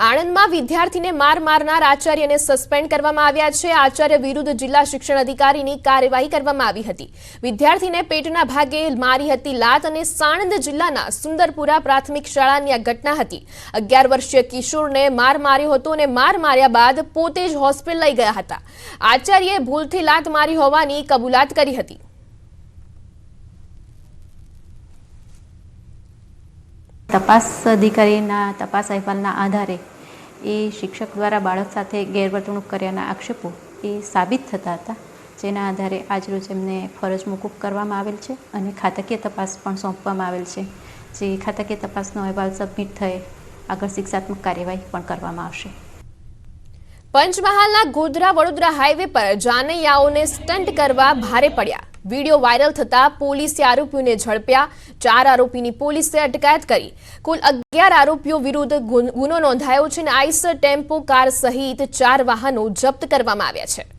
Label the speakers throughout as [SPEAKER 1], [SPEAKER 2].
[SPEAKER 1] આણંદમાં વિદ્યાર્થીને માર મારનાર આચાર્યને સસ્પેન્ડ કરવામાં આવ્યા છે। આચાર્ય વિરુદ્ધ જિલ્લા શિક્ષણ અધિકારીની કાર્યવાહી કરવામાં આવી હતી। વિદ્યાર્થીને પેટના ભાગે મારી હતી લાત અને સાણંદ જિલ્લાના સુંદરપુરા પ્રાથમિક શાળાની આ ઘટના હતી। 11 વર્ષીય કિશોરને માર માર્યો હતો અને માર માર્યા બાદ પોતે જ હોસ્પિટલ લઈ ગયા હતા। આચાર્યએ ભૂલથી લાત મારી હોવાની કબૂલાત કરી હતી।
[SPEAKER 2] तपास अधिकारीना तपास अहेवालना आधारे ए शिक्षक द्वारा बाळक साथे गैरवर्तणूक कर्याना आक्षेपो ए साबित थता हता, जेना आधारे આજરોજ એમને ફરજ મોકૂફ કરવામાં આવેલ છે અને ખાતાકીય તપાસ પણ સોંપવામાં આવેલ છે। જે ખાતાકીય તપાસનો અહેવાલ સબમિટ થયે આગળ શિક્ષાત્મક કાર્યવાહી પણ કરવામાં આવશે।
[SPEAKER 1] પંચમહાલના ગોધરા વડોદરા હાઈવે પર જાનૈયાઓને સ્ટન્ટ કરવા ભારે પડ્યા। Video viral थता पोलीसे आरोपीओने झड़प्या। 4 आरोपीनी पोलीसे अटकायत करी। कुल 11 आरोपीओ विरुद्ध गुनो नोंधायो छे ने आइसर टेम्पो कार सहित 4 वाहनो जप्त करवामां आव्या छे।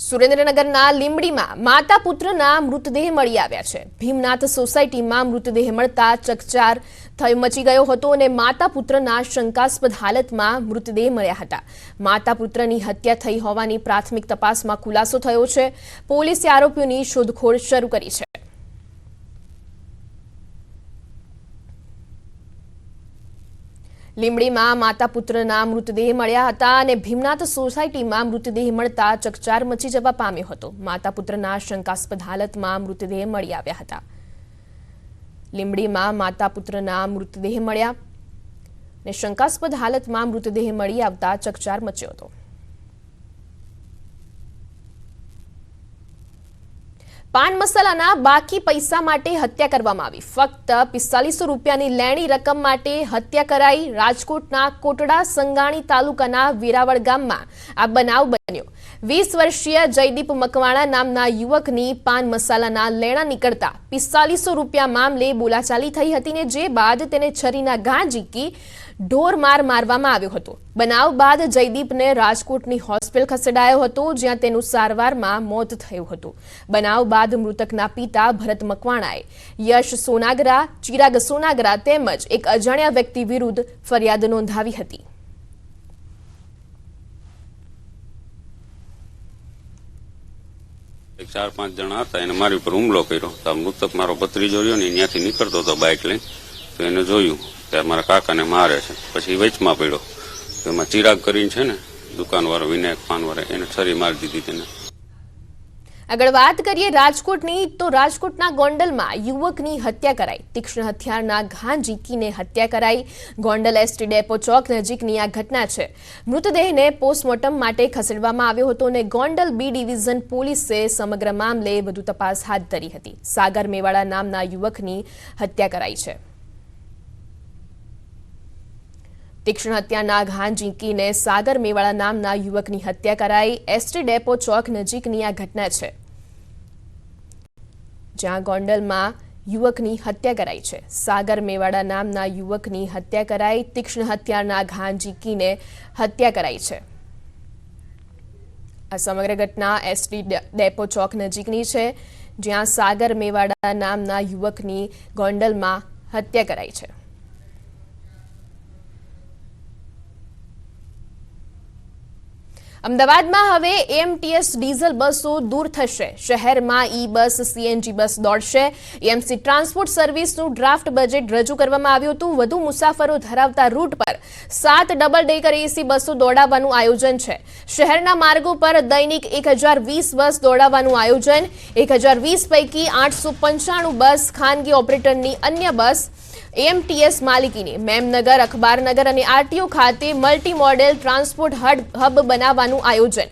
[SPEAKER 1] સુરેન્દ્રનગરના લીંબડીમાં માતા પુત્રના મૃતદેહ મળી આવ્યા છે। ભીમનાથ સોસાયટીમાં મૃતદેહ મળતા ચકચાર મચી ગયો હતો અને માતા પુત્રના શંકાસ્પદ હાલતમાં મૃતદેહ મળ્યા હતા। માતા પુત્રની હત્યા થઈ હોવાની પ્રાથમિક તપાસમાં ખુલાસો થયો છે। પોલીસે આરોપીઓની શોધખોળ શરૂ કરી છે। લીંબડીમાં માતા પુત્રના મૃતદેહ મળ્યા હતા અને ભીમનાથ સોસાયટીમાં મૃતદેહ મળતા ચકચાર મચી જવા પામ્યો હતો। માતા પુત્રના શંકાસ્પદ હાલતમાં મૃતદેહ મળી આવ્યા હતા। લીંબડીમાં માતા પુત્રના મૃતદેહ મળ્યા અને શંકાસ્પદ હાલતમાં મૃતદેહ મળી આવતા ચકચાર મચ્યો હતો। पान मसालाना बाकी पैसा माटे हत्या करवामां आवी। फक्त 4500 रूपियानी लेणी रकम माटे हत्या कराई। राजकोटना कोटड़ा संगाणी तालुकाना वीरावळ गाममां आ बनाव बन्यो। 20 वर्षीय जयदीप मकवाणा नामना युवकनी पान मसालाना लेणा निकळता 4500 रूपिया मामले बोलाचाली थई हती ने जे बाद तेने छरीना घा ઝીકી ઢોર માર મારવામાં આવ્યો હતો। બનાવ બાદ જયદીપને રાજકોટની હોસ્પિટલ ખસેડાયો હતો, જ્યાં તેનું સારવારમાં મોત થયું હતું। બનાવ બાદ મૃતકના પિતા ભરત મકવાણાએ યશ સોનાગરા, ચિરાગ સોનાગરા તેમજ એક અજાણ્યા વ્યક્તિ વિરુદ્ધ ફરિયાદ નોંધાવી હતી।
[SPEAKER 3] 4-5 જણા હતા, એને મારી ઉપર હુમલો કર્યો। તો મૃતક મારો ભત્રીજો રહ્યો ને ત્યાંથી નીકળતો હતો બાઇક લઈને, તો એને જોયું કે મારા કાકાને મારે છે। પછી વચમાં પડ્યો, એમાં ચિરાગ કરીને છે ને દુકાનવાળો વિનાયક પાનવાળા, એને છરી મારી દીધી તેને।
[SPEAKER 1] આગળ વાત કરીએ રાજકોટની, તો રાજકોટના ગોંડલમાં યુવકની હત્યા કરાઈ। તીક્ષ્ણ હથિયારના ઘા ઝીકીને હત્યા કરાઈ। ગોંડલ એસટી ડેપો ચોક નજીકની આ ઘટના છે। મૃતદેહને પોસ્ટમોર્ટમ માટે ખસેડવામાં આવ્યો હતો અને ગોંડલ બી ડિવિઝન પોલીસે સમગ્ર મામલે વધુ તપાસ હાથ ધરી હતી। સાગર મેવાડા નામના યુવકની હત્યા કરાઈ છે। तीक्ष्ण हत्याना घा ઝીકીને सागर मेवाड़ा नामना युवकनी हत्या कराई। एसटी डेपो चौक नजीकनी आ घटना है, ज्यां गोंडलमां युवकनी हत्या कराई है। सागर मेवाड़ा नामना युवकनी हत्या कराई। तीक्ष्ण हत्याना घा ઝીકીને हत्या कराई है। आ समग्र घटना एसटी डेपो चौक नजीकनी है, ज्यां सागर मेवाड़ा नामना युवकनी गोंडलमां हत्या कराई है। અમદાવાદમાં હવે એમટીએસ ડીઝલ બસો દૂર થશે। શહેરમાં ઈ બસ, સીએનજી બસ દોડશે। એમસી ટ્રાન્સપોર્ટ સર્વિસનું ડ્રાફ્ટ બજેટ રજૂ કરવામાં આવ્યું હતું। વધુ મુસાફરો ધરાવતા રૂટ પર 7 ડબલ ડેકર એસી બસો દોડાવવાનું આયોજન છે। શહેરના માર્ગો પર દૈનિક 1020 બસ દોડાવવાનું આયોજન। 1020 પૈકી 895 બસ ખાનગી ઓપરેટરની, અન્ય બસ એમટીએસ માલિકીની। મેમનગર, અખબારનગર અને આરટીઓ ખાતે મલ્ટી મોડેલ ટ્રાન્સપોર્ટ હબ બનાવવાનું આયોજન।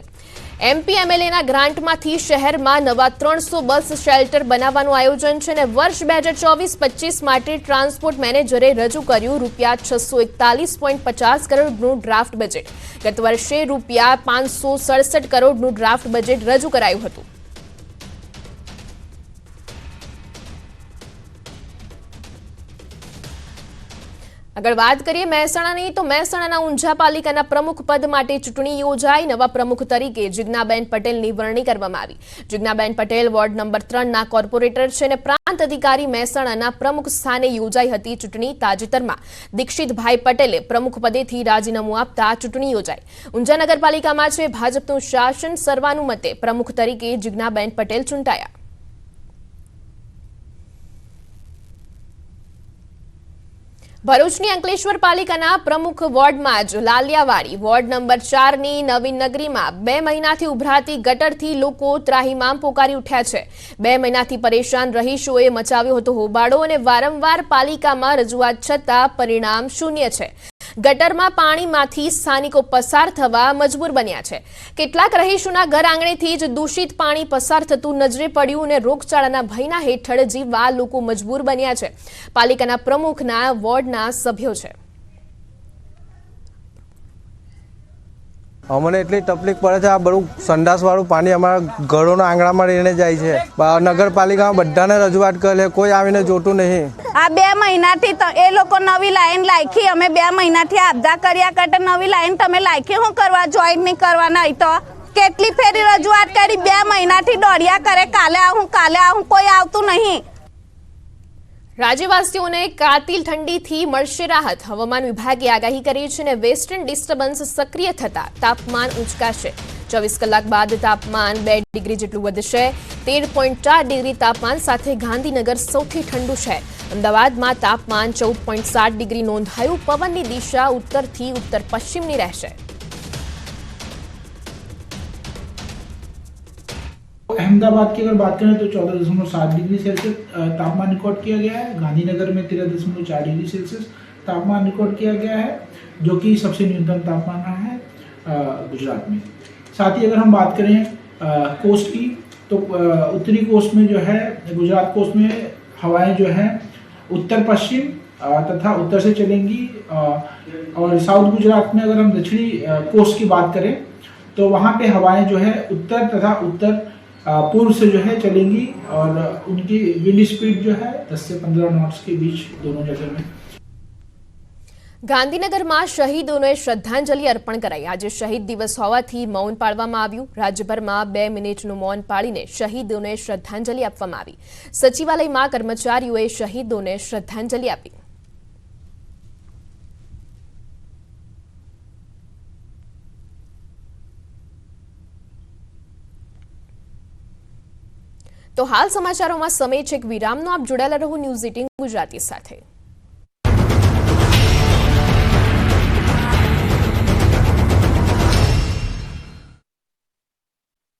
[SPEAKER 1] એમપી એમએલએના ગ્રાન્ટમાંથી શહેરમાં નવા 300 બસ શેલ્ટર બનાવવાનું આયોજન છે અને વર્ષ 2024-25 માટે ટ્રાન્સપોર્ટ મેનેજરે રજૂ કર્યું ₹641.50 કરોડનું ડ્રાફ્ટ બજેટ। ગત વર્ષે ₹567 કરોડનું ડ્રાફ્ટ બજેટ રજૂ કરાયું હતું। આગળ વાત કરીએ મહેસાણાની તો મહેસાણાના ઊંઝા પાલિકાના પ્રમુખ પદ માટે ચૂંટણી યોજાઈ નવા પ્રમુખ તરીકે જિજ્ઞાબેન પટેલની વરણી કરવામાં આવી જિજ્ઞાબેન પટેલ વોર્ડ નંબર 3ના કોર્પોરેટર છે અને પ્રાંત અધિકારી મહેસાણાના પ્રમુખ સ્થાને યોજાઈ હતી ચૂંટણી તાજેતરમાં દીક્ષિતભાઈ પટેલે પ્રમુખ પદેથી રાજીનામું આપતા ચૂંટણી યોજાઈ ઊંઝા નગરપાલિકામાં છે ભાજપનું શાસન સર્વાનુમતે પ્રમુખ તરીકે જિજ્ઞાબેન પટેલ ચૂંટાયા ભરૂચની અંકલેશ્વર પાલિકાના પ્રમુખ વોર્ડમાં જ લાલિયાવાડી વોર્ડ નંબર 4ની નવીન નગરીમાં 2 મહિનાથી ઉભરાતી ગટરથી લોકો ત્રાહિમામ પોકારી ઉઠ્યા છે 2 મહિનાથી પરેશાન રહીશોએ મચાવ્યો હતો હોબાળો અને વારંવાર પાલિકામાં રજૂઆત છતાં પરિણામ શૂન્ય છે ગટરમાં પાણીમાંથી સ્થાનિકો પસાર થવા મજબૂર બન્યા છે કેટલાક રહીશોના ઘર આંગણેથી જ દૂષિત પાણી પસાર થતું નજરે પડ્યું અને રોગચાળાના ભયના હેઠળ જીવવા લોકો મજબૂર બન્યા છે પાલિકાના પ્રમુખના વોર્ડના સભ્યો છે
[SPEAKER 4] અમને એટલી તકલીફ પડે છે આ બધું સંડાસવાળું પાણી અમારા ઘરોના આંગણામાં રહીને જાય છે નગરપાલિકામાં બધાને રજૂઆત કરે કોઈ આવીને જોતું નહીં
[SPEAKER 5] આ 2 મહિનાથી એ લોકો નવી લાઈન લાયકી અમે 2 મહિનાથી આપદા કર્યા કરતા નવી લાઈન તમે લાયકી શું કરવા જોઈન નહીં કરવાના હોય તો કેટલી ફેરી રજૂઆત કરી 2 મહિનાથી દોડ્યા કરે કાલે આવું કોઈ આવતું નહીં
[SPEAKER 1] રાજ્યવાસીઓને કાતિલ ઠંડીથી મળશે રાહત હવામાન વિભાગે આગાહી કરી છે અને વેસ્ટર્ન ડિસ્ટર્બન્સ સક્રિય થતા તાપમાન ઊંચકાશે 24 કલાક બાદ તાપમાન 2 ડિગ્રી જેટલું વધશે 13.4 ડિગ્રી તાપમાન સાથે ગાંધીનગર સૌથી ઠંડુ શહેર અમદાવાદમાં તાપમાન 14.7 ડિગ્રી નોંધાયું પવનની દિશા ઉત્તરથી ઉત્તર પશ્ચિમની રહેશે
[SPEAKER 6] अहमदाबाद की अगर बात करें तो 14.7 डिग्री सेल्सियस तापमान रिकॉर्ड किया गया है गांधीनगर में 13.4 डिग्री सेल्सियस तापमान रिकॉर्ड किया गया है जो कि सबसे न्यूनतम तापमान रहा है गुजरात में साथ ही अगर हम बात करें कोस्ट की तो उत्तरी कोस्ट में जो है गुजरात कोस्ट में हवाएं जो है उत्तर पश्चिम तथा उत्तर से चलेंगी और साउथ गुजरात में अगर हम दक्षिणी कोस्ट की बात करें तो वहाँ पे हवाएं जो है उत्तर तथा उत्तर पूर्व से जो है चलेंगी और उनकी विंड स्पीड जो है 10 से 15 नॉट्स के बीच दोनों जगह में
[SPEAKER 1] ગાંધીનગરમાં શહીદોને શ્રદ્ધાંજલિ અર્પણ કરાઈ આજે શહીદ દિવસ હોવાથી મૌન પાળવામાં આવ્યું રાજ્યભરમાં 2 મિનિટનું મૌન પાળીને શહીદોને શ્રદ્ધાંજલિ આપવામાં આવી સચિવાલયમાં કર્મચારીઓએ શહીદોને શ્રદ્ધાંજલિ આપી તો હાલ સમાચારોમાં સમય છે એક વિરામનો આપ જોડાયેલા રહો ન્યૂઝ 18 ગુજરાતી સાથે